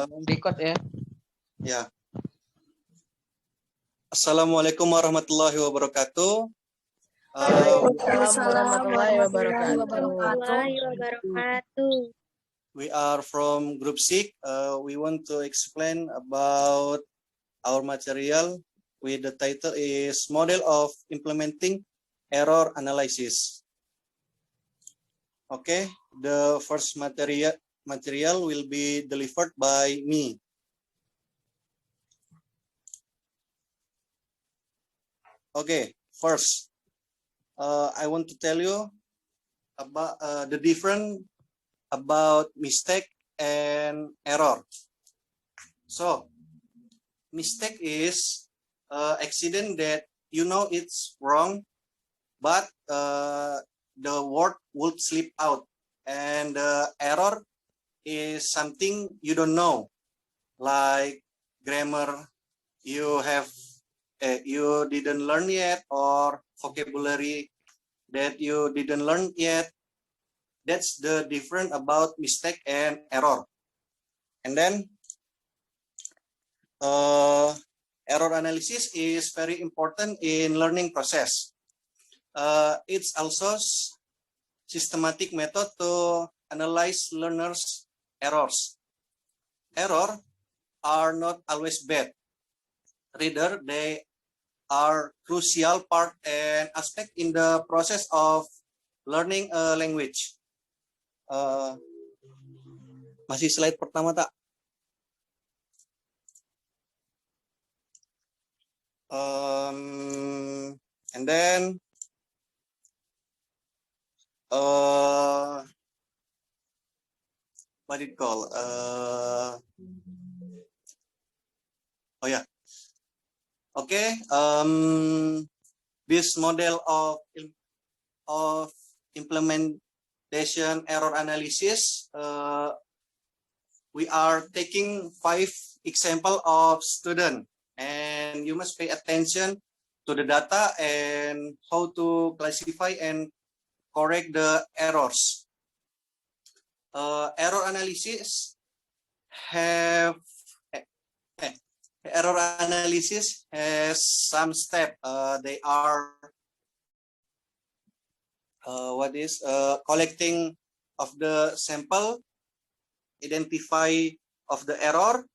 Record ya. Ya. Assalamualaikum warahmatullahi wabarakatuh. Waalaikumsalam warahmatullahi wabarakatuh. We are from Group 6. We want to explain about our material with the title is Model of Implementing Error Analysis. Okay, the first material will be delivered by me. Okay, first, I want to tell you about the difference about mistake and error. So, mistake is accident that you know it's wrong, but the word would slip out, and error is something you don't know, like grammar you didn't learn yet, or vocabulary that you didn't learn yet. That's the difference about mistake and error. And then error analysis is very important in learning process. It's also systematic method to analyze learners' errors. Error are not always bad. Rather, they are crucial part and aspect in the process of learning a language. Masih slide pertama tak? And then what it called? Oh yeah. Okay. This model of implementation error analysis, we are taking 5 example of student, and you must pay attention to the data and how to classify and correct the errors. Error analysis has some steps. They are collecting of the sample, identify of the error,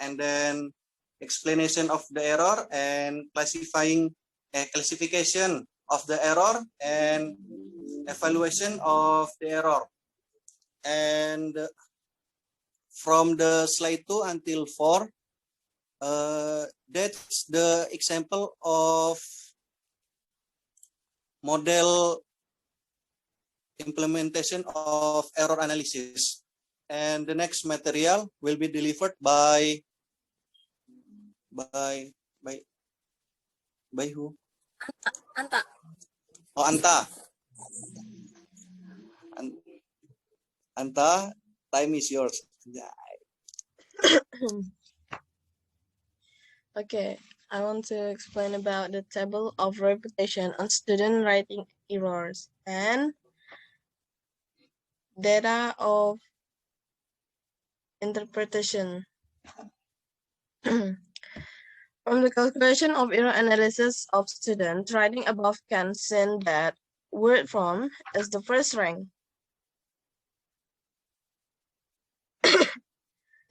and then explanation of the error, and classification of the error, and evaluation of the error. And from the slide 2 until 4, that's the example of model implementation of error analysis. And the next material will be delivered by who? Anta. Oh, Anta. Anta, time is yours. Okay, I want to explain about the table of repetition on student writing errors and data of interpretation. From the calculation of error analysis of student writing above can see that word from is the first rank.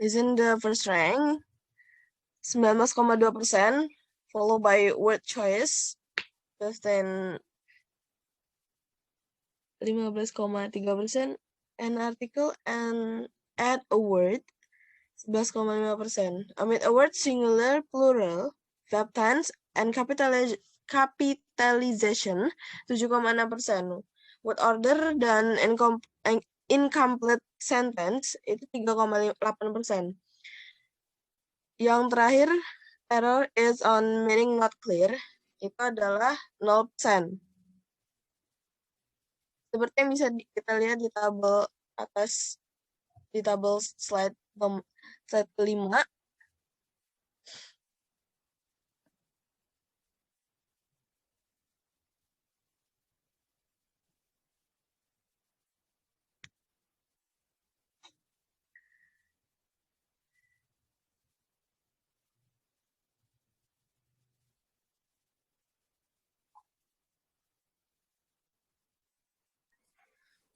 Is in the first rank 19,2%, followed by word choice 15,3%, and article and add a word 11,5%. Omit a word singular, plural, verb tense, and capitalization 7,6%. Word order dan incomplete sentence itu 3,8%. Yang terakhir, error is on meaning not clear, itu adalah 0%. Seperti yang bisa kita lihat di tabel atas, di tabel slide 5.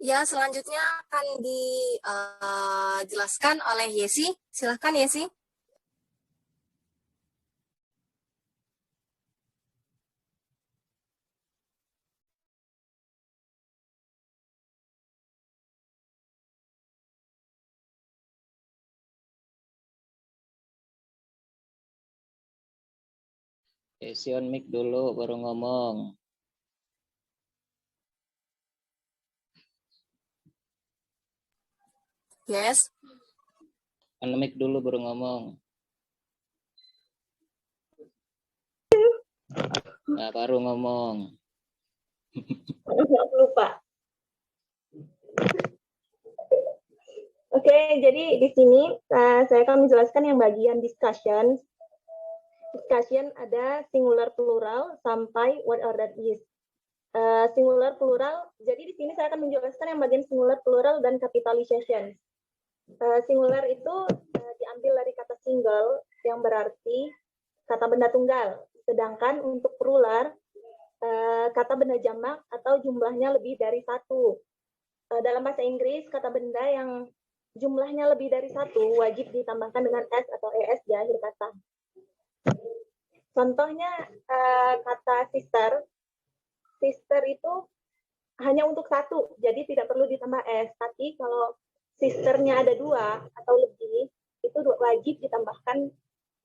Ya, selanjutnya akan dijelaskan oleh Yesi. Silahkan Yesi. Yesi on mic dulu baru ngomong. Yes. On mic dulu baru ngomong. Nah, baru ngomong. Lupa. Oke, jadi di sini saya akan menjelaskan yang bagian discussion. Discussion ada singular plural sampai what order is. Singular plural, jadi di sini saya akan menjelaskan yang bagian singular plural dan capitalization. Singular itu diambil dari kata single yang berarti kata benda tunggal. Sedangkan untuk plural kata benda jamak atau jumlahnya lebih dari satu. Dalam bahasa Inggris, kata benda yang jumlahnya lebih dari satu wajib ditambahkan dengan s atau es di akhir kata. Contohnya kata sister. Sister itu hanya untuk satu, jadi tidak perlu ditambah s. Tapi kalau sisternya ada dua atau lebih, itu wajib ditambahkan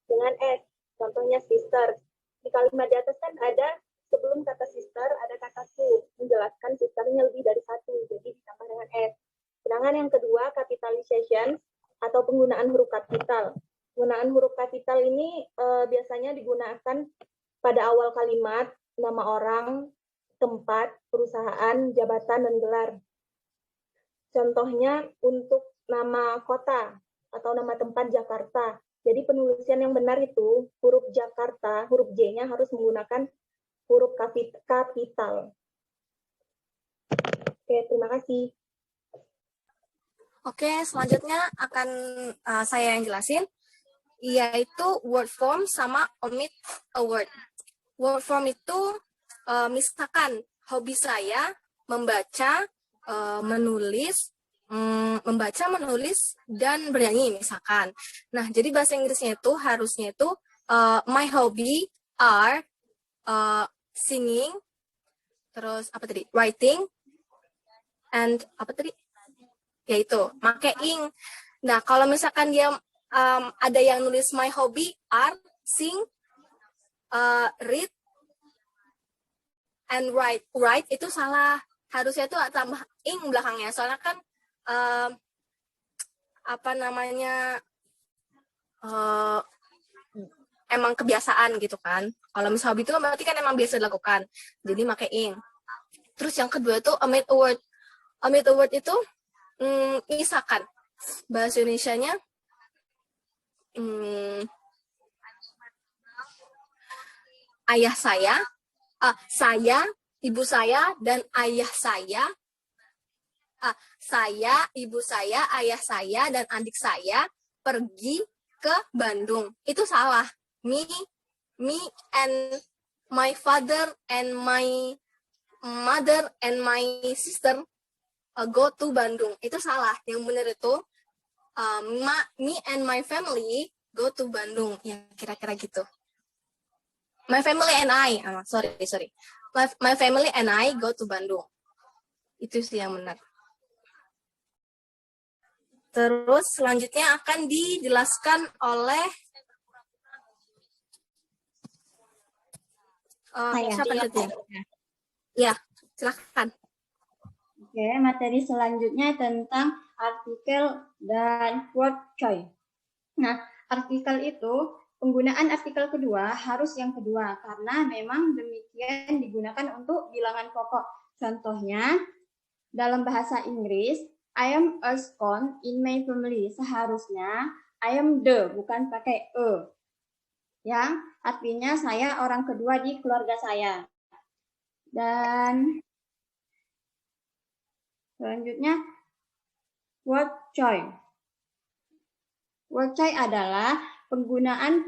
dengan s. Contohnya sister. Di kalimat di atas kan ada sebelum kata sister ada kata to, menjelaskan sisternya lebih dari satu, jadi ditambah dengan s. Sedangkan yang kedua, capitalization atau penggunaan huruf kapital. Penggunaan huruf kapital ini biasanya digunakan pada awal kalimat, nama orang, tempat, perusahaan, jabatan, dan gelar. Contohnya untuk nama kota atau nama tempat Jakarta. Jadi penulisan yang benar itu huruf Jakarta, huruf J-nya harus menggunakan huruf kapital. Oke, terima kasih. Oke, selanjutnya akan saya yang jelasin, yaitu word form sama omit a word. Word form itu misalkan hobi saya membaca, menulis, dan bernyanyi misalkan. Nah, jadi bahasa Inggrisnya itu harusnya itu my hobby are singing, terus apa tadi? Writing, and apa tadi? Yaitu make ing. Nah, kalau misalkan dia ada yang nulis my hobby are sing, read, and write. Write itu salah. Harusnya itu tambah ing belakangnya. Soalnya kan apa namanya emang kebiasaan gitu kan. Kalau misalnya hobi itu berarti kan emang biasa dilakukan. Jadi make ing. Terus yang kedua itu omit a word. Omit a word itu misalkan bahasa Indonesianya ayah saya, ibu saya, dan ayah saya. Saya, ibu saya, ayah saya, dan adik saya pergi ke Bandung. Itu salah. Me and my father and my mother and my sister go to Bandung. Itu salah. Yang benar itu me and my family go to Bandung. Ya, kira-kira gitu. My family and I, sorry. My family and I go to Bandung. Itu sih yang benar. Terus selanjutnya akan dijelaskan oleh siapa nanti? Ya, silakan. Oke, materi selanjutnya tentang artikel dan word choice. Nah, artikel itu, penggunaan artikel kedua harus yang kedua, karena memang demikian digunakan untuk bilangan pokok. Contohnya, dalam bahasa Inggris, I am a scone in my family. Seharusnya, I am the, bukan pakai e. Ya, artinya saya orang kedua di keluarga saya. Dan selanjutnya, word choice. Word choice adalah penggunaan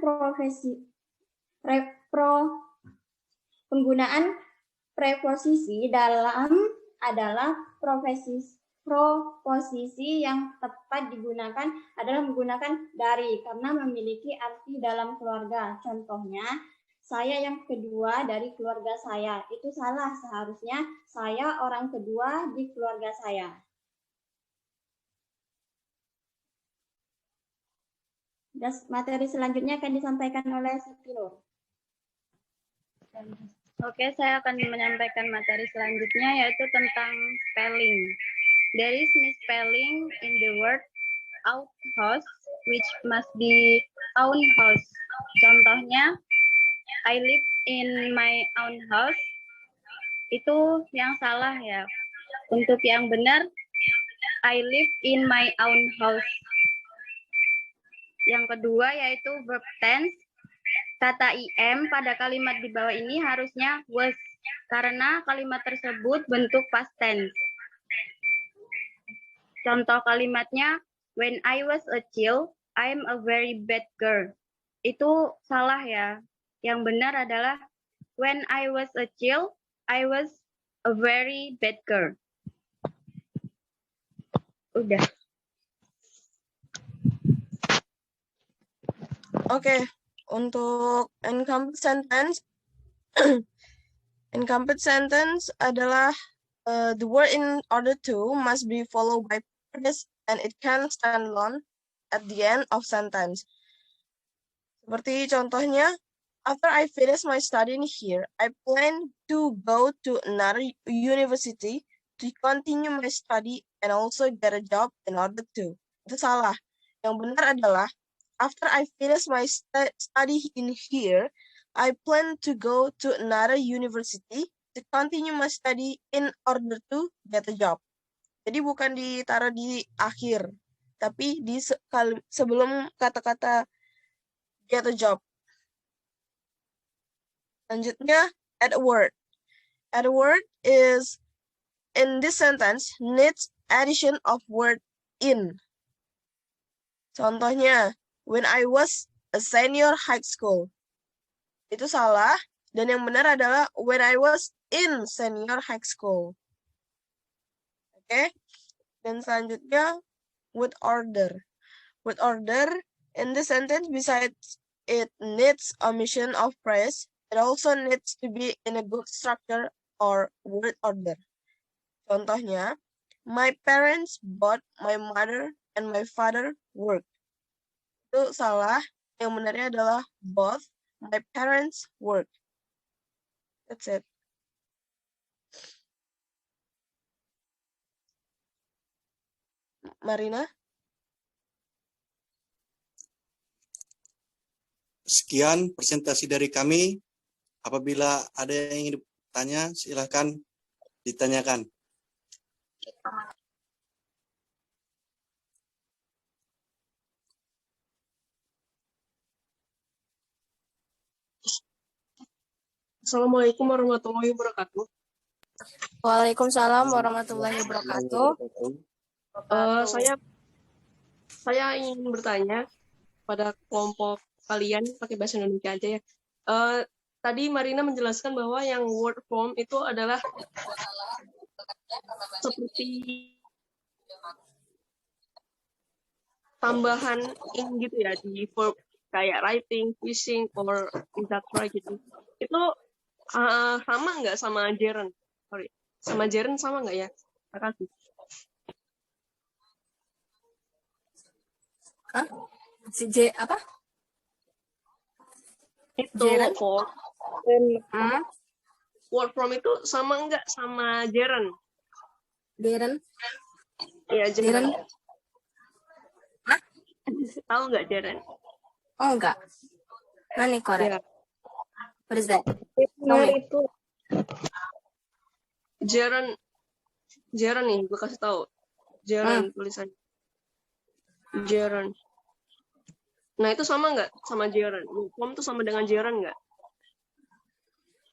penggunaan preposisi dalam adalah proposisi yang tepat digunakan adalah menggunakan dari karena memiliki arti dalam keluarga. Contohnya, saya yang kedua dari keluarga saya. Itu salah, seharusnya saya orang kedua di keluarga saya. Dan materi selanjutnya akan disampaikan oleh Septilur. Oke, saya akan menyampaikan materi selanjutnya yaitu tentang spelling. There is misspelling in the word outhouse, which must be own house. Contohnya, I live in my own house. Itu yang salah ya. Untuk yang benar, I live in my own house. Yang kedua yaitu verb tense. Kata IM pada kalimat di bawah ini harusnya was, karena kalimat tersebut bentuk past tense. Contoh kalimatnya, when I was a child, I'm a very bad girl. Itu salah ya. Yang benar adalah, when I was a child, I was a very bad girl. Udah. Oke, untuk incomplete sentence, incomplete sentence adalah the word in order to must be followed by purpose and it can stand alone at the end of sentence. Seperti contohnya, after I finish my study here, I plan to go to another university to continue my study and also get a job in order to. Itu salah. Yang benar adalah, after I finish my study in here, I plan to go to another university to continue my study in order to get a job. Jadi bukan ditaruh di akhir, tapi di sebelum kata-kata get a job. Selanjutnya, add a word. Add a word is, in this sentence, needs addition of word in. Contohnya, when I was a senior high school. Itu salah, dan yang benar adalah when I was in senior high school. Oke, dan selanjutnya, with order. With order, in this sentence, besides it needs omission of phrase, it also needs to be in a good structure or word order. Contohnya, my parents bought my mother and my father work. Itu salah, yang benarnya adalah both my parents work. That's it. Marina? Sekian presentasi dari kami. Apabila ada yang ingin bertanya, silahkan ditanyakan. Assalamualaikum warahmatullahi wabarakatuh. Waalaikumsalam warahmatullahi wabarakatuh. Saya ingin bertanya pada kelompok kalian pakai bahasa Indonesia aja ya. Tadi Marina menjelaskan bahwa yang word form itu adalah seperti tambahan in gitu ya di verb kayak writing, fishing, or etc. gitu. Itu sama nggak sama gerund? Sorry, sama gerund sama nggak ya? Terima kasih. Hah? Si J apa? Itu Gerund? word form itu sama nggak sama gerund? Gerund? Iya, gerund. Gerund? Hah? Tahu nggak gerund? Oh enggak. Nani korek. Ya. What is that? Benar itu. Gerund nih, gue kasih tahu. Gerund tulisan. Gerund. Nah, itu sama nggak sama gerund? Form itu sama dengan gerund nggak?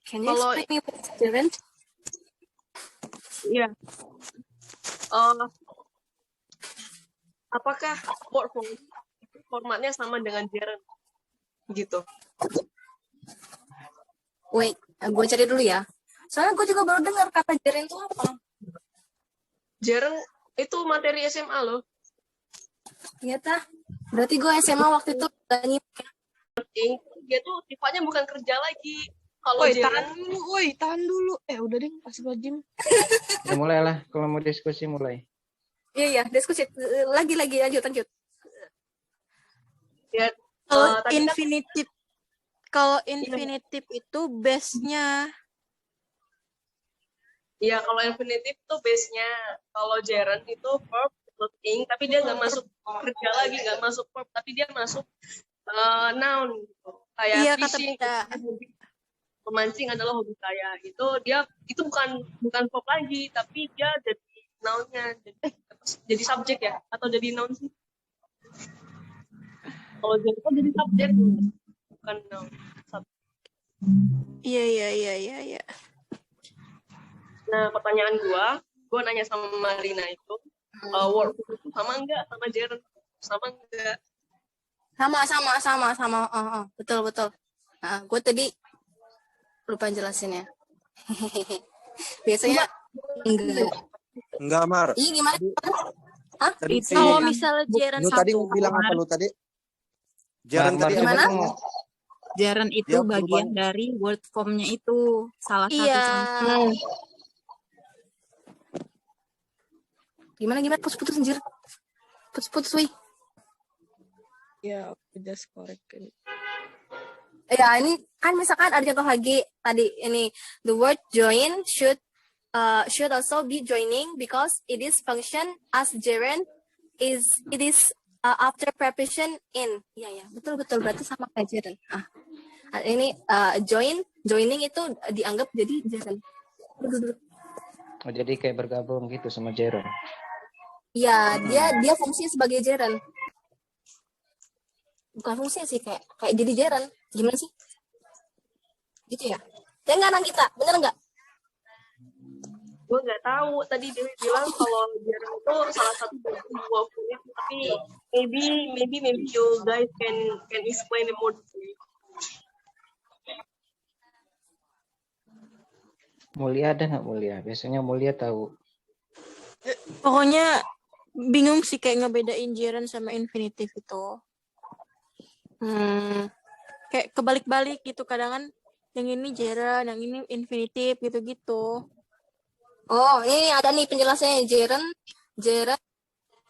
Can you Kalau- explain me what is gerund? Iya. Apakah word form formatnya sama dengan gerund? Gitu. Wait, gue cari dulu ya. Soalnya gue juga baru dengar kata gerund itu apa. Gerund Itu materi SMA loh. Iya tah. Berarti gue SMA waktu itu gak nyimak. Dia tuh sifatnya bukan kerja lagi. Kalau Woi, Jaren, tahan dulu. Udah deh, Astagfirullahaladzim. Ya mulailah kalau mau diskusi mulai. Iya, diskusi. Lagi, lanjut. ya Kalau tadi kan infinitive, itu base-nya. ya kalau infinitive tuh base-nya. Kalau Jaren itu verb plus ing, tapi dia nggak masuk kerja lagi, nggak masuk verb, tapi dia masuk noun gitu. Kayak Iya, kata fishing, beda. pemancing adalah hobi saya. Itu bukan verb lagi, tapi dia jadi noun-nya. Jadi subjek ya, atau jadi noun sih. Kalau Jaren kan jadi subjek, bukan noun. Iya. Nah, pertanyaan gua nanya sama Marina itu, word itu sama enggak sama Jaren? Sama enggak? Sama. Betul. Nah, gue tadi lupa jelasinnya. Biasanya enggak. Enggak, Mar. Iya, gimana? Hah? Tadi Kalau misalnya Jaren lu tadi satu, bilang apa lu tadi? Jaren Mar, tadi Gimana? apa? Jaren itu Dia bagian berubah. dari word form-nya itu. Salah satu iya. contoh. Gimana? Putus anjir. Putus, wih. Ya, just correct. Ya, ini kan misalkan ada contoh lagi tadi ini the word join should also be joining because it is function as gerund it is after preposition in. Ya, betul berarti sama kayak gerund. Ini joining itu dianggap jadi gerund. Oh, jadi kayak bergabung gitu sama Jaren. Ya, dia fungsinya sebagai gerund. Bukan fungsi sih, kayak jadi gerund. Gimana sih? Gitu ya? Ya nggak, Nang, kita bener nggak? Gue nggak tahu. Tadi dia bilang kalau Jaren itu salah satu dari dua unit, tapi maybe you guys can explain it more. Mulia ada nggak Mulia? Biasanya Mulia tahu. Pokoknya bingung sih kayak ngebedain Jaren sama infinitive itu. Kayak kebalik-balik gitu, kadang kan yang ini Jaren, yang ini infinitive gitu-gitu. Oh, ini ada nih penjelasannya. Gerund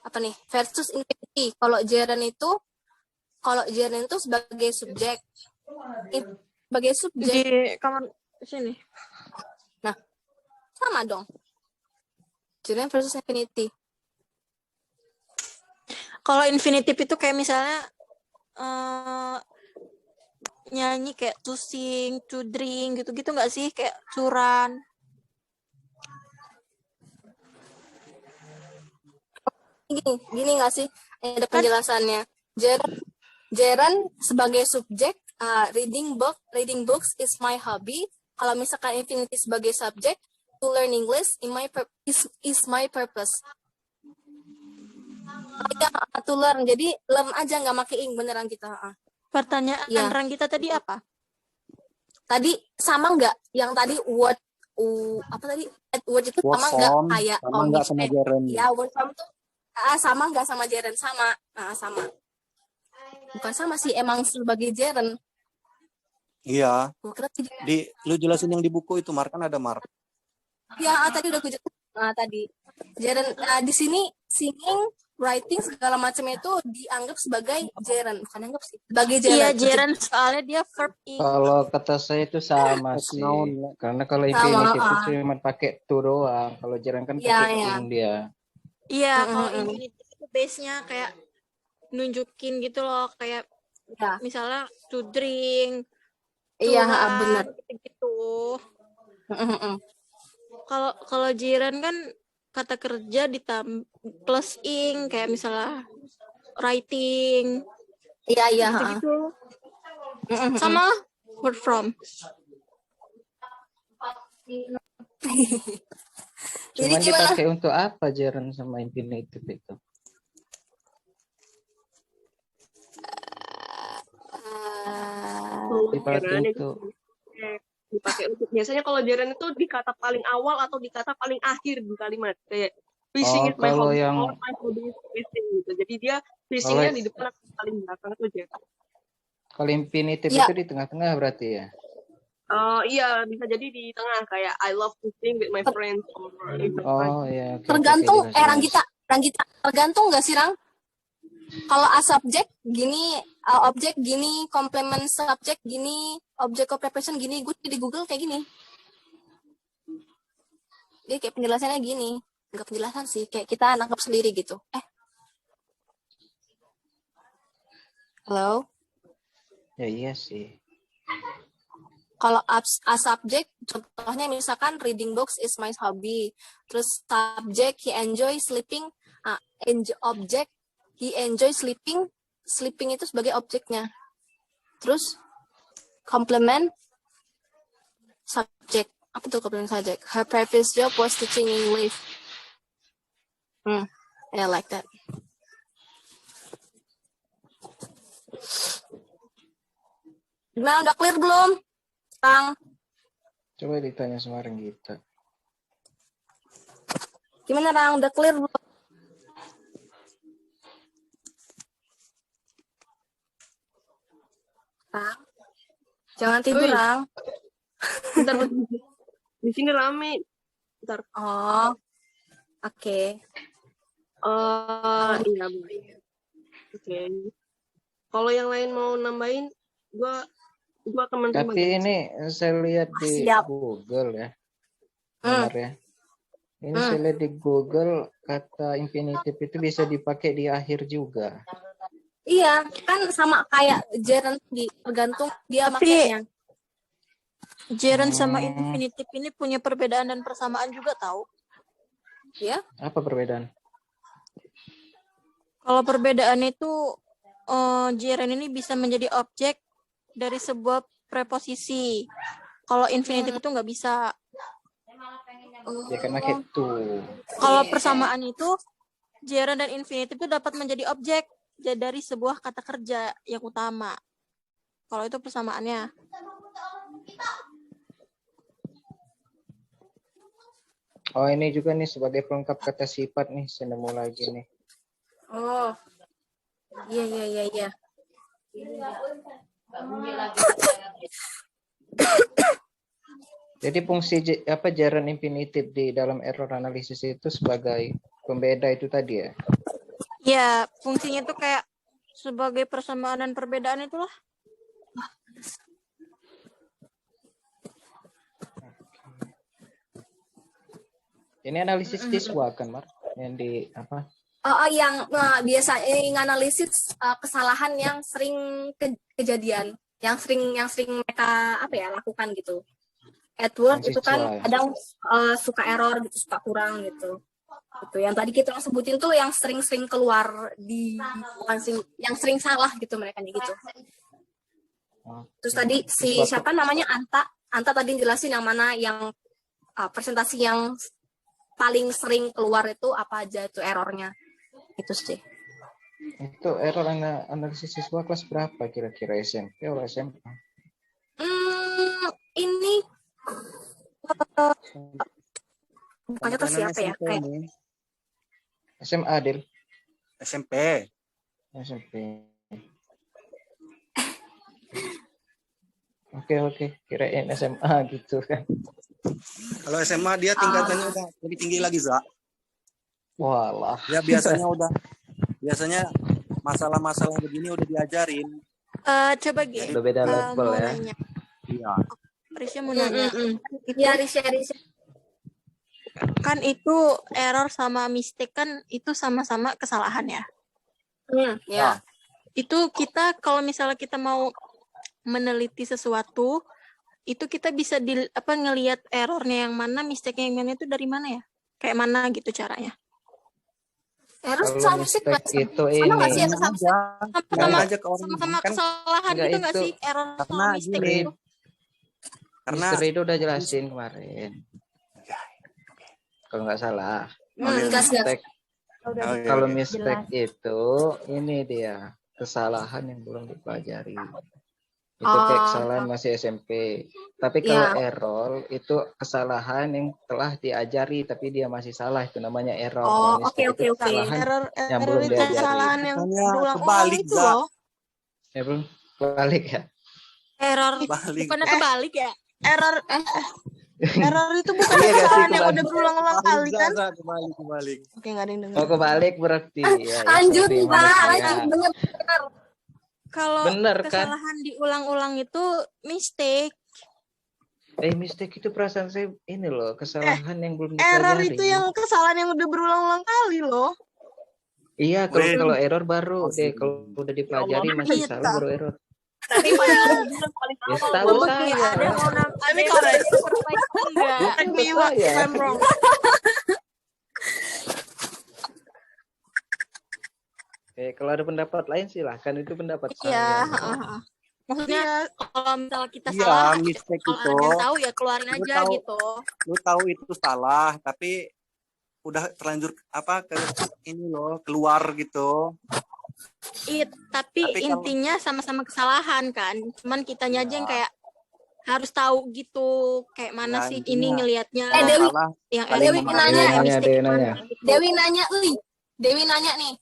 apa nih? Versus infinitive. Kalau gerund itu sebagai subjek. Sebagai subjek. Di kamar sini. Nah, sama dong. Gerund versus infinitive. Kalau infinitive itu kayak misalnya nyanyi kayak to sing, to drink gitu-gitu nggak sih? Kayak curan. Gini nggak sih? Ada penjelasannya. Gerund sebagai subjek, reading books is my hobby. Kalau misalkan infinitive sebagai subjek, to learn English is my purpose. To learn, jadi learn aja nggak pakai ing, beneran kita. Pertanyaan Rang kita tadi apa? Tadi sama nggak? Yang tadi word itu sama nggak kayak sama nggak sama Jaren? Ya, word form tuh sama nggak sama Jaren? Sama. Sama. Bukan sama sih, emang sebagai Jaren. Iya. Gua kira Lu jelasin yang di buku itu, Mar, kan ada Mar. Ya, tadi udah gue jelasin. Tadi Jaren di sini singing, writing segala macam itu dianggap sebagai gerund, bukan anggap sih, sebagai gerund. Iya, gerund soalnya dia verb ing. Kalau kata saya itu sama sih. Karena kalau infinitive itu cuma pakai to doang. Kalau Jaren kan pakai ing dia. Iya, kalau infinitive itu base-nya kayak nunjukin gitu loh, kayak misalnya to drink. Iya, benar. Gitu. Kalau gerund kan kata kerja plus ing, kayak misalnya writing. Iya. Gitu. Sama word from. Cuman dipakai untuk apa Jaren sama infinitive itu? Dipakai untuk biasanya kalau Jaren itu di kata paling awal atau di kata paling akhir di kalimat. Kayak Fishing Oh, is my kalau hobby, yang or my hobby is fishing gitu. Jadi dia kalau fishingnya di depan atau paling belakang tuh Jaren. kalau infinitive Ya, itu di tengah-tengah berarti ya. Iya, bisa jadi di tengah kayak I love fishing with my friends or even Oh ya, oke oke oke, tergantung jelas jelas. Ranggita, tergantung nggak sih Rang? Kalau a subject gini, objek gini, complement subject gini, object of preparation gini, gue di Google kayak gini. Dia kayak penjelasannya gini, nggak penjelasan sih, kayak kita nangkap sendiri gitu. Halo? Ya iya sih. Kalau a subject, contohnya misalkan reading books is my hobby. Terus subject, he enjoy sleeping. Object, he enjoy sleeping. Sleeping itu sebagai objeknya. Terus complement subject. Apa tuh complement subject? Her previous job was teaching English. I like that. Gimana, udah clear belum? Rang? Coba ditanya sama Renggita. Gimana Rang, udah clear belum? Rang? Jangan tidur, Oi. Rang. Bentar, di sini rame. Bentar. Oh, oke. Iya, oke. Kalau yang lain mau nambahin, gua akan menerima. Tapi ini saya lihat di Siap. Google ya. Benar ya. Ini saya lihat di Google kata infinitive itu bisa dipakai di akhir juga. Iya, kan sama kayak gerund tergantung dia Tapi makainya. gerund sama infinitive ini punya perbedaan dan persamaan juga tahu. Ya? Apa perbedaan? Kalau perbedaan itu gerund ini bisa menjadi objek dari sebuah preposisi. Kalau infinitive itu nggak bisa. Ya kan pakai to. Kalau persamaan itu gerund dan infinitive itu dapat menjadi objek dari sebuah kata kerja yang utama. Kalau itu persamaannya. Oh, ini juga nih sebagai pelengkap kata sifat nih, saya nemu lagi nih. Oh. Iya. Jadi fungsi gerund infinitive di dalam error analisis itu sebagai pembeda itu tadi ya? Ya, fungsinya tuh kayak sebagai persamaan dan perbedaan itulah. Ini analisis siswa kan, Mar? Yang di apa? Yang biasa nganalisis kesalahan yang sering kejadian, yang sering mereka lakukan gitu. Edward itu kan kadang suka error gitu, suka kurang gitu. Gitu. Yang tadi kita sebutin tuh yang sering-sering keluar yang sering salah gitu mereka gitu. Terus tadi siapa namanya Anta tadi jelasin yang mana yang presentasi yang paling sering keluar itu apa aja itu errornya. Itu sih. Itu error analisis siswa kelas berapa kira-kira, SMP atau SMA? Ini bukannya tuh siapa ya? Kayak SMA, Adil. SMP. Oke, kirain SMA gitu kan. Kalau SMA dia tingkatannya udah lebih tinggi lagi, Za. Walah. Ya biasanya masalah-masalah begini udah diajarin. Coba gitu. Udah beda level ya. Iya. Risha mau nanya. Iya, Risha. Kan itu error sama mistake kan itu sama-sama kesalahan ya. Ya. Itu kita kalau misalnya kita mau meneliti sesuatu, itu kita bisa ngelihat errornya yang mana, mistake-nya yang mana itu dari mana ya? Kayak mana gitu caranya? Error sama mistake itu sama nggak sih ini. atau sama kesalahan Enggak gitu nggak itu. sih error Karena sama mistake gini, itu? karena Mister itu udah jelasin kemarin. Kalau nggak salah. Mistake. Kalau mistake itu ini dia kesalahan yang belum dipelajari. Itu kayak Oh, kesalahan masih SMP. Tapi kalau iya. error itu kesalahan yang telah diajari tapi dia masih salah, itu namanya error. Oh, Kalau oke mistake oke itu oke. kesalahan Error yang error belum itu diajari. kesalahan yang Bukannya berulang-ulang kebalik, itu Za. loh. Ya belum balik ya. Error Kebalik. bukannya kebalik ya? Error Eh, error itu bukannya Iya gak sih kesalahan yang kebalik? udah berulang-ulang Kebalik, kali Za, kan? Za, kebalik. Oke, nggak ada yang Oh dengar. kebalik berarti. Ya, ya lanjut, sorry Mbak. manusia. Lanjut, bener. Kalau Bener kan? kesalahan diulang-ulang itu mistake. Mistake itu perasaan saya ini loh, kesalahan yang belum Error dipelajari. itu yang kesalahan yang udah berulang-ulang kali loh. Iya, Wait. kalau error baru deh. Kalau udah dipelajari masih Gitu. salah baru error. Tapi paling bilang paling Ya awal. tahu Oke, saya. ada yang mau ada Tapi yang kalau mau perbaiki enggak? correct me Itu what if saya. I'm wrong. Kalau ada pendapat lain silahkan, itu pendapat Iya, saya. heeh. Maksudnya Iya, kalau misal kita Iya, salah, mistake kalau itu. ada yang tahu ya keluarin Lu aja tahu. gitu. Lu tahu itu salah, tapi udah terlanjur ke ini loh, keluar gitu. Tapi Tapi kalau- intinya sama-sama kesalahan kan. Cuman kitanya aja yang Ya. kayak harus tahu gitu kayak mana Ya, sih intinya ini ngelihatnya Eh, Dewi, salah yang saling Dewi memahami. nanya, yang Dewi mistake nanya. mana gitu. Dewi nanya nih.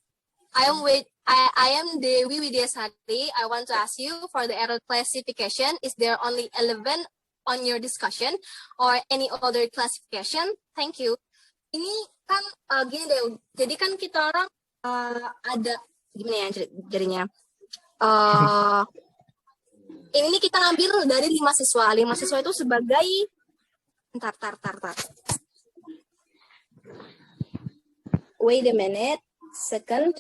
I am Dewi Widyasari. I want to ask you for the error classification. Is there only 11 on your discussion or any other classification? Thank you. Ini kan gini deh. Jadi kan kita orang ada gimana ya jadinya. Ini nih kita ngambil dari 5 siswa. 5 siswa itu sebagai tar. Wait a minute. Second.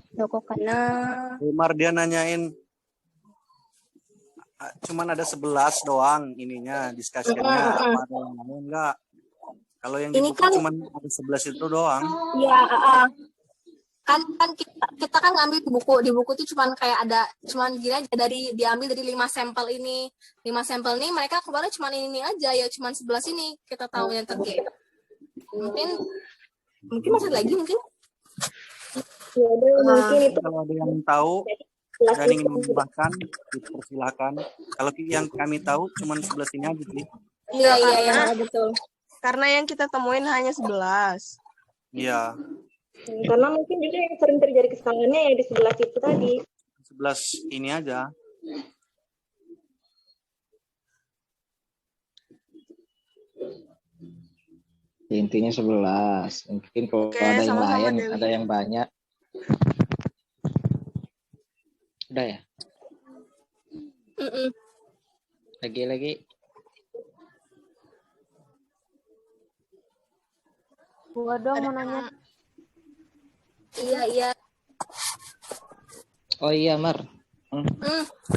Doko kana. Umar dia nanyain cuman ada 11 doang ininya discussion-nya, apa ada yang lain enggak? Kalau yang di Ini buku kan- cuman ada 11 itu doang. Ya, kan kita kan ngambil di buku itu cuman kayak ada cuman gini aja diambil dari 5 sampel ini. 5 sampel ini mereka kemarin cuman ini aja ya, cuman 11 ini kita tahu yang terkait. Mungkin masih lagi mungkin. Ya, mungkin itu Kalau ada yang tahu dan ingin menambahkan, dipersilakan. Kalau yang kami tahu cuman 11 ini aja sih. Iya, betul. karena yang kita temuin hanya 11. Iya, karena mungkin juga yang sering terjadi kesalahannya ya di 11 itu tadi. 11 ini aja. Intinya 11. Mungkin kalau Oke, ada yang sama-sama, lain, Dewi. ada yang banyak. Udah ya? Lagi. Gua dong mau nanya. Iya. Oh iya, Mar.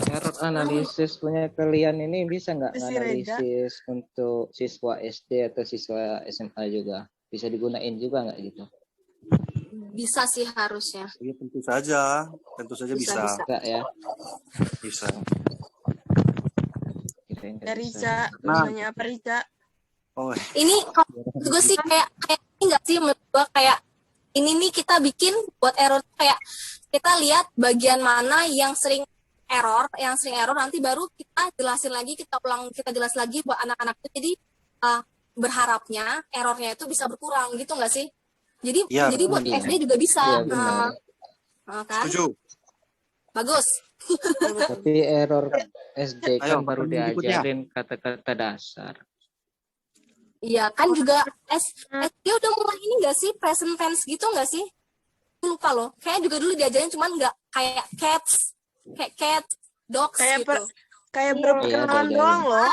Error analisis punya kalian ini bisa nggak Bisa, Reda. analisis untuk siswa SD atau siswa SMA juga? Bisa digunain juga nggak gitu? Bisa sih harusnya. Iya, tentu saja bisa. Bisa ya? Bisa. Kirain nggak Ya, bisa. Rica, Nah. namanya apa Rica? Oh, Ini gue sih kayak ini nggak sih menurut gue kayak ini nih kita bikin buat error kayak kita lihat bagian mana yang sering error nanti baru kita jelasin lagi, kita jelas lagi buat anak-anak itu. Jadi berharapnya errornya itu bisa berkurang gitu nggak sih? Jadi Iya, buat benar. SD juga bisa. Iya, benar. Kan? setuju. Bagus. Tapi error SD Ayo, kan baru pertanyaan berikutnya. diajarin kata-kata dasar. Iya kan juga SD udah mulai ini nggak sih present tense gitu nggak sih? Lupa loh. Kayaknya juga dulu diajarin cuman nggak kayak cat, dogs Kayak gitu. kayak Iya, perkenalan ada. doang loh.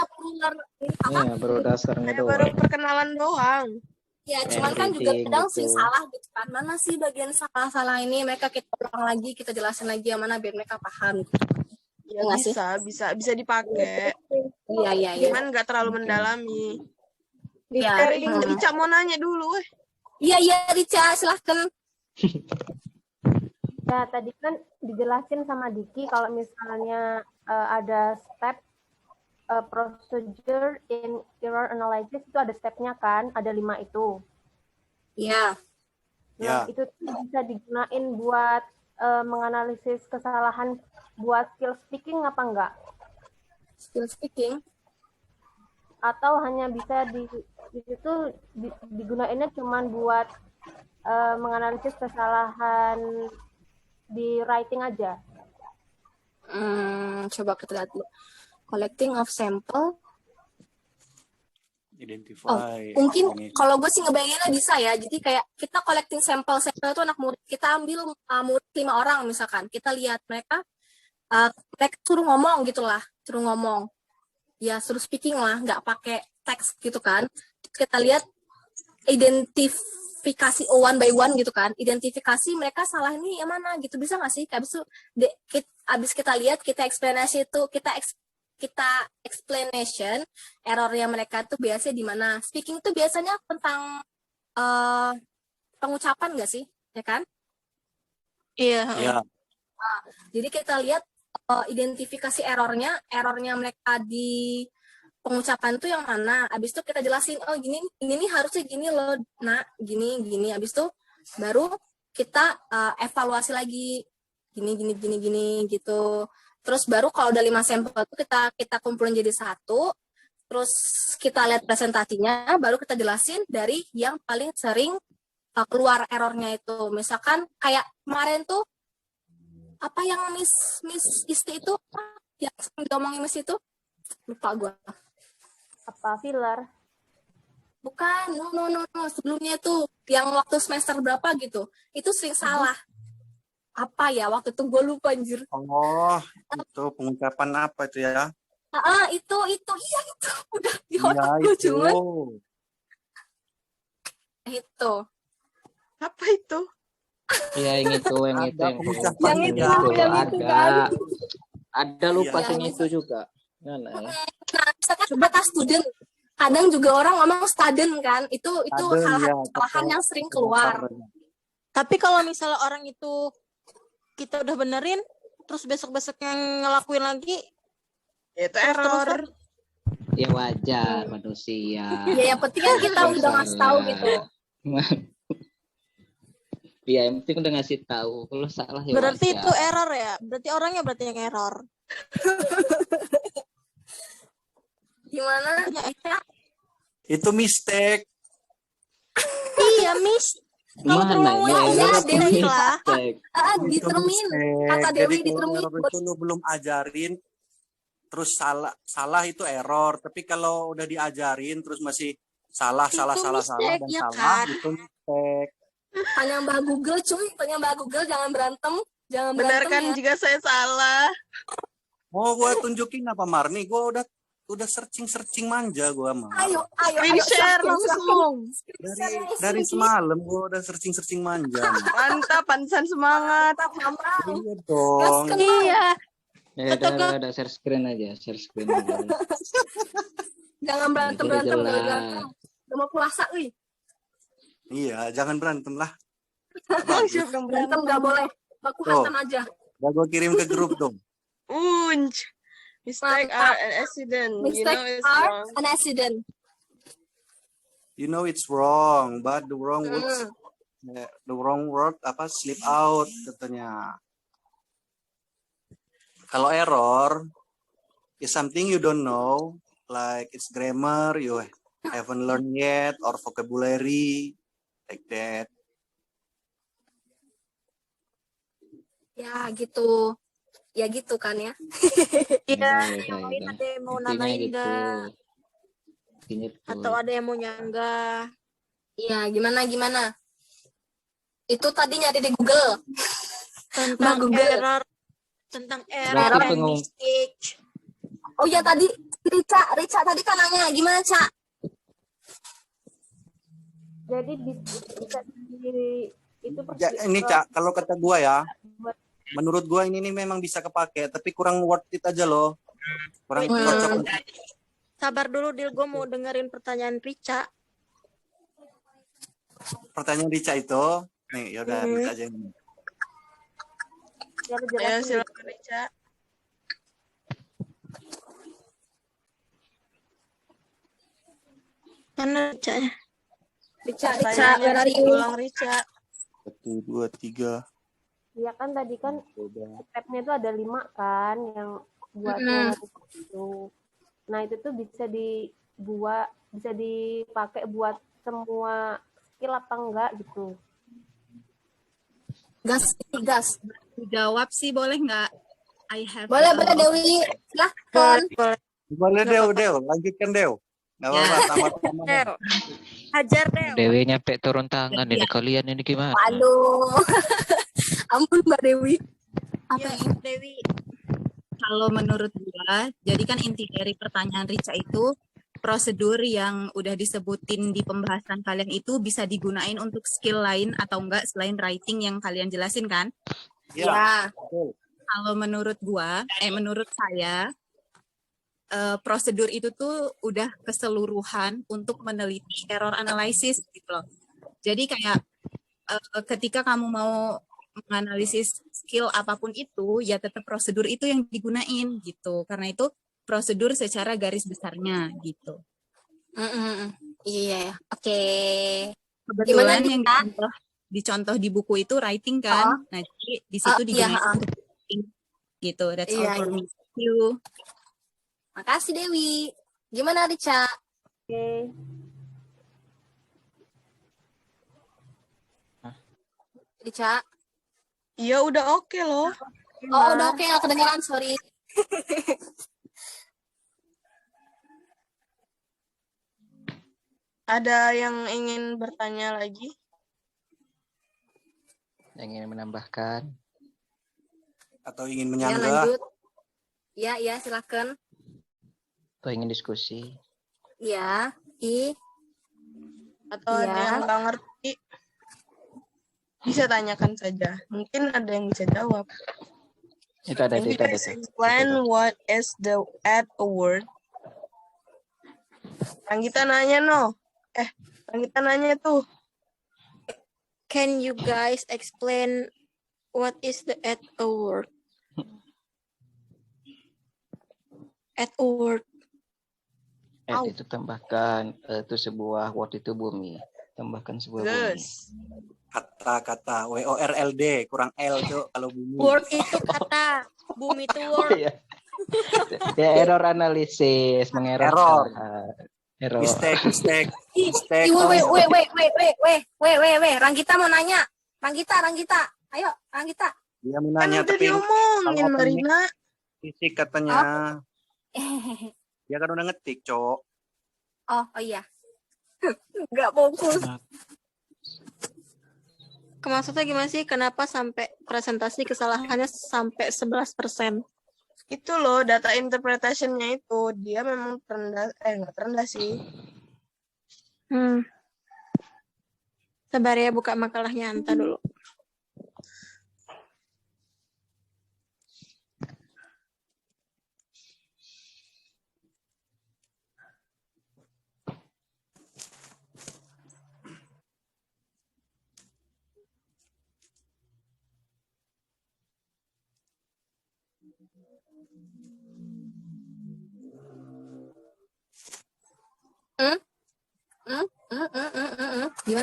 Iya, baru dasarnya Kayak baru doang. perkenalan doang. Ya, cuman kan juga Reading kadang gitu. sering salah gitu kan. Mana sih bagian salah ini? Mereka kita ulang lagi, kita jelasin lagi yang mana biar mereka paham. Ya Nggak sih? bisa dipakai. Iya. Cuman nggak terlalu mendalami. Iya. Rica mau nanya dulu, Iya, Rica, silahkan. Ya, tadi kan dijelasin sama Diki kalau misalnya ada step procedure in error analysis itu ada stepnya kan, ada 5 itu. Iya. Nah, Ya. itu bisa digunain buat menganalisis kesalahan buat skill speaking apa enggak? Skill speaking Atau hanya bisa di situ digunainnya cuman buat menganalisis kesalahan di writing aja? Coba kita lihat dulu. Collecting of sample. Identify. Mungkin kalau gue sih ngebayanginnya bisa ya. Jadi kayak kita collecting sampel itu anak murid. Kita ambil murid 5 orang misalkan. Kita lihat mereka suruh ngomong gitulah, suruh ngomong. Ya suruh speaking lah, nggak pakai teks gitu kan. Kita lihat identifikasi one by one gitu kan. Identifikasi mereka salah ini yang mana gitu, bisa nggak sih? Habis itu abis kita lihat, kita explanation itu, kita explanation errornya mereka tuh biasanya di mana. Speaking itu biasanya tentang pengucapan nggak sih, ya kan? Iya. Jadi kita lihat identifikasi errornya mereka di pengucapan tuh yang mana. Abis itu kita jelasin, oh gini, ini harusnya gini loh, nak, gini. Abis itu baru kita evaluasi lagi, gini gitu. Terus baru kalau udah 5 sampel itu kita kumpulin jadi satu, terus kita lihat presentasinya, baru kita jelasin dari yang paling sering keluar errornya itu. Misalkan kayak kemarin tuh, apa yang Miss Isti itu, yang sering diomongin Miss itu, lupa gue. Apa filler? Bukan, no. Sebelumnya tuh, yang waktu semester berapa gitu, itu sering salah. Apa ya, waktu itu gue lupa anjir. Oh, itu pengucapan apa itu ya? Itu. Iya, itu. Udah di Iya, otak gue itu. cuman. Itu. Apa itu? Ya, yang itu Yang itu kan. Ada lupa Yang yang itu juga. Mana ya? Nah, misalkan kata student, kadang juga orang ngomong student kan, itu kesalahan yang sering keluar. Tapi kalau misalnya orang itu kita udah benerin, terus besok-besoknya ngelakuin lagi, itu error. Ya wajar manusia. Ya yang penting kan kita udah ngasih tahu gitu. Iya, yang penting udah ngasih tahu. Kalau salah ya berarti wajar. itu error ya? Berarti orangnya yang error. Gimana? Itu mistake. Iya, kalau Mana ya, Dewi lah. Ditermin. Kata Jadi Dewi kalau ditermin. error itu lu belum ajarin, terus salah itu error. Tapi kalau udah diajarin terus masih salah dan ya salah, kan? itu mistake. Tanya Mbak Google, cuy. Tanya Mbak Google, jangan berantem. Benarkan ya. jika saya salah. Mau gue tunjukin apa, Marni? Gue udah searching manja gue mah. Ayo, share langsung. Dari semalam gue udah searching manja. Mantap, pantesan semangat. Iya dong. Iya. Ya udah share screen aja. Jangan berantem. Udah mau puasa, wih. Iya, jangan berantem lah. Berantem nggak boleh. Baku hantam aja. Udah gue kirim ke grup dong. Mistake are an accident. An accident. You know it's wrong, but the wrong word slip out katanya. Kalau error is something you don't know, like it's grammar you haven't learned yet or vocabulary like that. Ya gitu. Ya gitu kan ya. Iya, ada yang mau nanain enggak? Atau ada yang mau nyanggah? Iya, gimana? Itu tadi nyari di Google. Tentang Google. Tentang error and mistake. Oh ya tadi Rica tadi kan nanya gimana, Ca? Jadi bisa itu Ini Ca, kalau kata gua ya, menurut gua ini memang bisa kepake, tapi kurang worth it aja loh. Kurang cocok. Sabar dulu, Dil, gue mau dengerin pertanyaan Rica. Pertanyaan Rica itu, nih yaudah Rica aja ini. Ya, silakan Rica. Mana Rica-nya? Rica, where are you? Ulang Rica. 1, 2, 3. Iya kan tadi kan Udah. stepnya itu ada 5 kan yang buat menganalisis itu. Nah itu tuh bisa dipakai buat semua skill apa enggak gitu. Gas. Jawab sih boleh nggak? I have Boleh Dewi, silahkan. Boleh Dew, lanjutkan Dew. Nggak apa-apa, sama-sama. Del. Hajar Del. Dewi nyampe turun tangan ini kalian ini gimana? Waduh. Ampun Mbak Dewi. Apa Ya, ya? Dewi. Kalau menurut gua, jadi kan inti dari pertanyaan Rica itu prosedur yang udah disebutin di pembahasan kalian itu bisa digunain untuk skill lain atau enggak selain writing yang kalian jelasin kan? Ya. Kalau menurut saya prosedur itu tuh udah keseluruhan untuk meneliti error analysis gitu loh. Jadi kayak ketika kamu mau menganalisis skill apapun itu, ya tetap prosedur itu yang digunain gitu. Karena itu prosedur secara garis besarnya gitu. Iya, oke. Kebetulan Gimana, yang Dika? dicontoh di buku itu writing kan. Nah, jadi di situ digunain untuk writing gitu. That's all for me. Thank you. Makasih Dewi. Gimana Rica? Oke. Rica? Iya udah oke loh. Oh udah oke, nggak kedengeran, sorry. Ada yang ingin bertanya lagi? Yang ingin menambahkan? Atau ingin Ya menyanggah? lanjut. Ya silakan. Atau ingin diskusi? Ya, Atau ada Iya. yang nggak ngerti? Bisa tanyakan saja. Mungkin ada yang bisa jawab. Itu ada, Can you itu ada. guys explain what is the add a word? Ranggita nanya Ranggita nanya tuh. Can you guys explain what is the add a word? Add a word. Add itu tambahkan, itu sebuah word itu bumi. Tambahkan sebuah bumi. Kata-kata WORLD kurang L tuh kalau bumi. Word itu kata, bumi itu word. Iya. Ya error analisis, mengerror. Error. Mistake. Weh, Ranggita mau nanya. Ranggita. Ayo, Ranggita. Dia mau Kan nanya udah tapi diomongin kalau Marina. fisik katanya. Dia kan udah ngetik, Cok. Oh iya. Nggak fokus. Maksudnya gimana sih? Kenapa sampai presentasi kesalahannya sampai 11%? Itu loh data interpretation-nya itu dia memang terendah, nggak terendah sih. Sabar ya, buka makalahnya Anta dulu.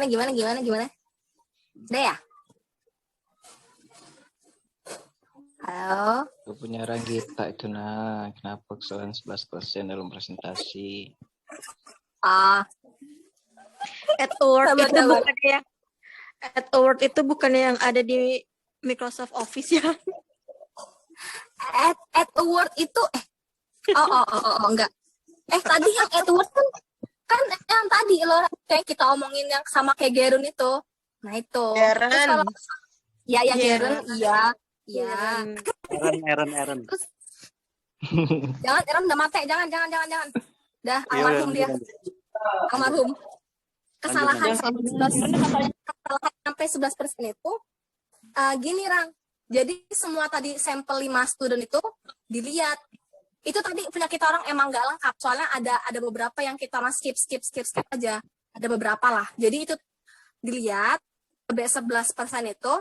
Gimana? Udah ya? Halo? Itu punya Ranggita itu nah. Kenapa kesalahan 11% dalam presentasi? Add a word itu bukan yang add a word itu bukan yang ada di Microsoft Office ya? Add a word itu enggak. Tadi yang add a word kan yang tadi loh kayak kita omongin yang sama kayak Gerun itu. Nah itu. Gerun. Ya Gerun, iya. Eren. Jangan Eren udah mati, jangan. Dah almarhum dia. Almarhum. Kesalahan sampai 11% itu gini Rang. Jadi semua tadi sampel 5 student itu dilihat. Itu tadi penyakit orang emang nggak lengkap. Soalnya ada beberapa yang kita skip aja. Ada beberapa lah. Jadi itu dilihat 11% itu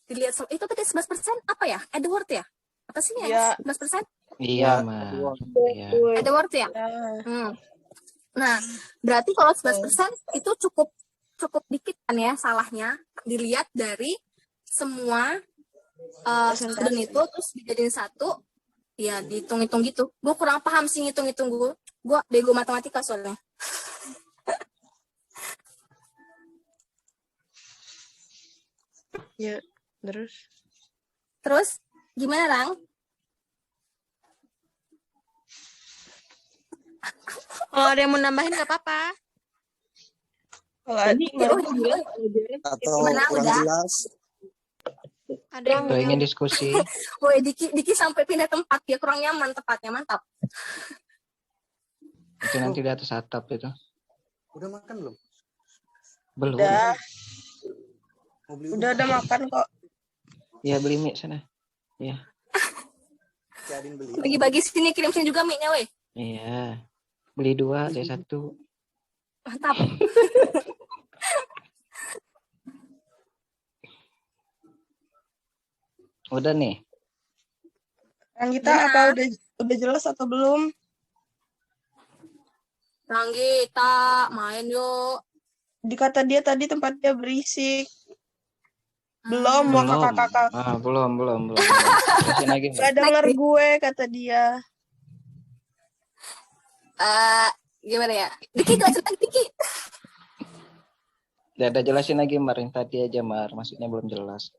dilihat itu tadi 11% apa ya? Edward ya? Apa sih ya? 11%? Iya, Mas. Edward ya? Nah, berarti kalau 11% itu cukup dikit kan ya salahnya. Dilihat dari semua student itu terus dijadiin satu, ya dihitung-hitung gitu. Gue kurang paham sih ngitung-hitung, gue bego matematika soalnya. Ya, Terus gimana, Rang? Kalau ada yang mau nambahin nggak apa-apa. Kalau ada Atau Gimana, kurang udah? jelas? Ada yang Atau ingin diskusi? Woi, Diki sampai pindah tempat, ya kurang nyaman tempatnya, mantap. Itu nanti di atas atap itu. Udah makan belum? Belum. Udah. Mau beli Udah makan kok. Ya beli mie sana. Iya. Si Adin beli. Bagi-bagi sini, kirim sini juga mie-nya, woi. Iya. Beli 2, saya 1. Mantap. Udah nih. Yang kita apa udah jelas atau belum? Ranggita, main yuk. Dikata dia tadi tempatnya berisik. Belum mau Belum. kakak-kakak. Belum. Terusin lagi. Gak denger gue kata dia. Gimana ya? Diki, jelasin lagi, Diki. Ya, ada jelasin lagi Mar, yang tadi aja Mar, maksudnya belum jelas.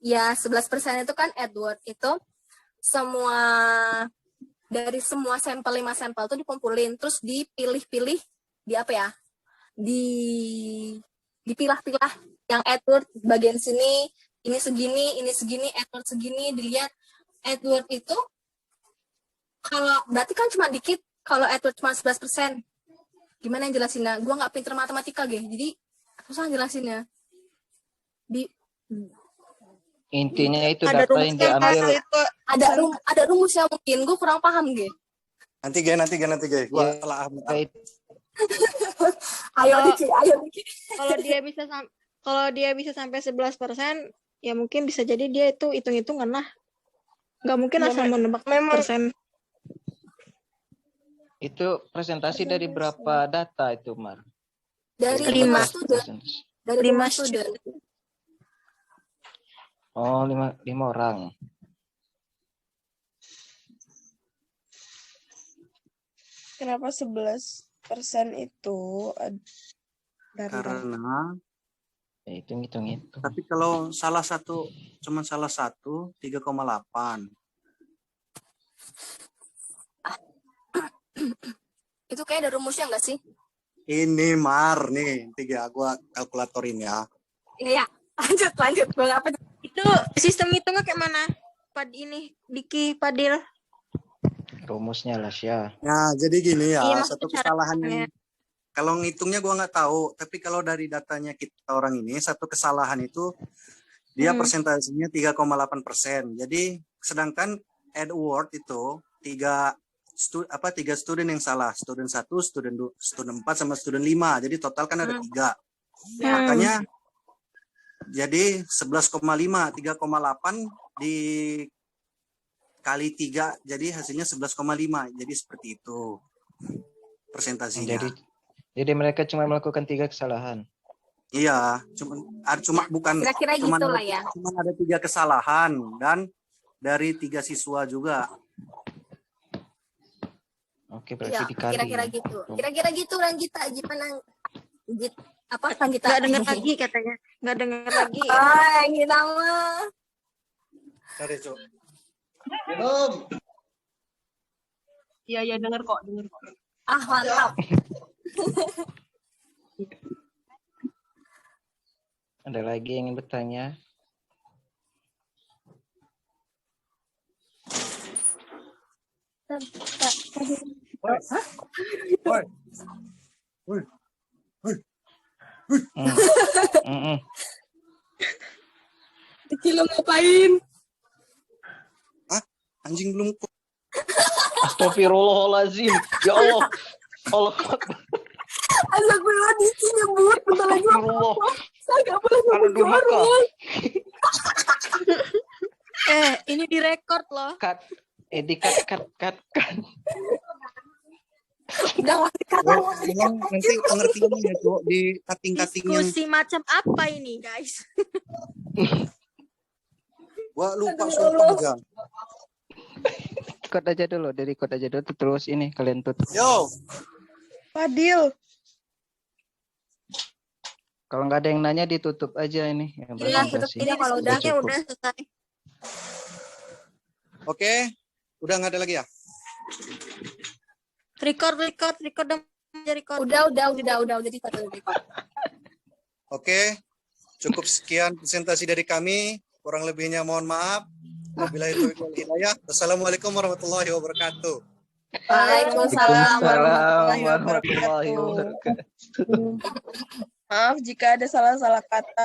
Ya, 11% itu kan Edward itu semua dari semua sampel 5 sampel itu dikumpulin, terus dipilih-pilih di apa ya? Dipilah-pilah yang Edward bagian sini, ini segini, Edward segini, dilihat Edward itu kalau berarti kan cuma dikit, kalau Edward cuma 11%. Gimana yang jelasinnya? Gua nggak pinter matematika, jadi susah jelasinnya. Intinya itu Ada data yang diambil. Ada rumusnya mungkin, gue kurang paham, Nanti Ge. Gua telah Ayo Diki. Kalau dia bisa sampai 11%, ya mungkin bisa jadi dia itu hitung-hitungan lah. Nggak mungkin asal menebak persen. Itu presentasi dari berapa data itu Mar? Dari 5 student. Dari 5 student. Oh, 5 orang. Kenapa 11% itu? Karena itu ngitung itu. Tapi kalau cuma salah satu 3,8. Itu kayak ada rumusnya nggak sih? Ini Mar nih, 3 gua kalkulatorin ya. Iya, lanjut. Gua nggak apa. Itu sistem hitungnya kayak mana? Diki, Padil. Rumusnya lah Syah. Nah, jadi gini ya, Iya, satu maksudnya kesalahan caranya. kalau ngitungnya gua nggak tahu, tapi kalau dari datanya kita orang ini, satu kesalahan itu dia persentasenya 3,8%. Jadi sedangkan Edward itu 3 student yang salah, student 1, student 2, student 4 sama student 5. Jadi total kan ada 3. Makanya jadi 11,5, 3,8 dikali 3, jadi hasilnya 11,5. Jadi seperti itu presentasinya. Jadi mereka cuma melakukan 3 kesalahan. Iya, cuma bukan Kira-kira cuma gitu lah ya. Cuma ada 3 kesalahan dan dari 3 siswa juga. Oke, berarti Iya, dikali. kira-kira gitu. Kira-kira gitu, Ranggita. Gimana? Apa Ranggita? Nggak dengar lagi katanya. Nggak dengar lagi. Kita mah. Sorry, Cuk. Belum. Iya, dengar kok. Mantap. Ada lagi yang ingin bertanya? Diki lo ngapain? Anjing belum. Astagfirullahaladzim. Ya Allah. Allah. Astagfirullah, Diki nyebut. Bentar lagi saya nggak boleh nyebut orang. Ini direkord loh. Cut. Cut. Udah Nanti pengertiannya Cuk di cutting-cutting yang Diskusi macam apa ini, guys? Gua lupa sumpah juga. Record aja dulu, dari record aja dulu, terus ini kalian tutup. Yo. Fadil. Kalau nggak ada yang nanya ditutup aja ini. Yang Iya, tutup presentasi. ini kalau udah cukup. udah selesai. Oke, udah nggak ada lagi ya? Record Udah di record. Oke, cukup sekian presentasi dari kami. Kurang lebihnya mohon maaf. Wabillahi taufiq wal hidayah. Wassalamualaikum warahmatullahi wabarakatuh. Waalaikumsalam warahmatullahi wabarakatuh. Maaf jika ada salah-salah kata.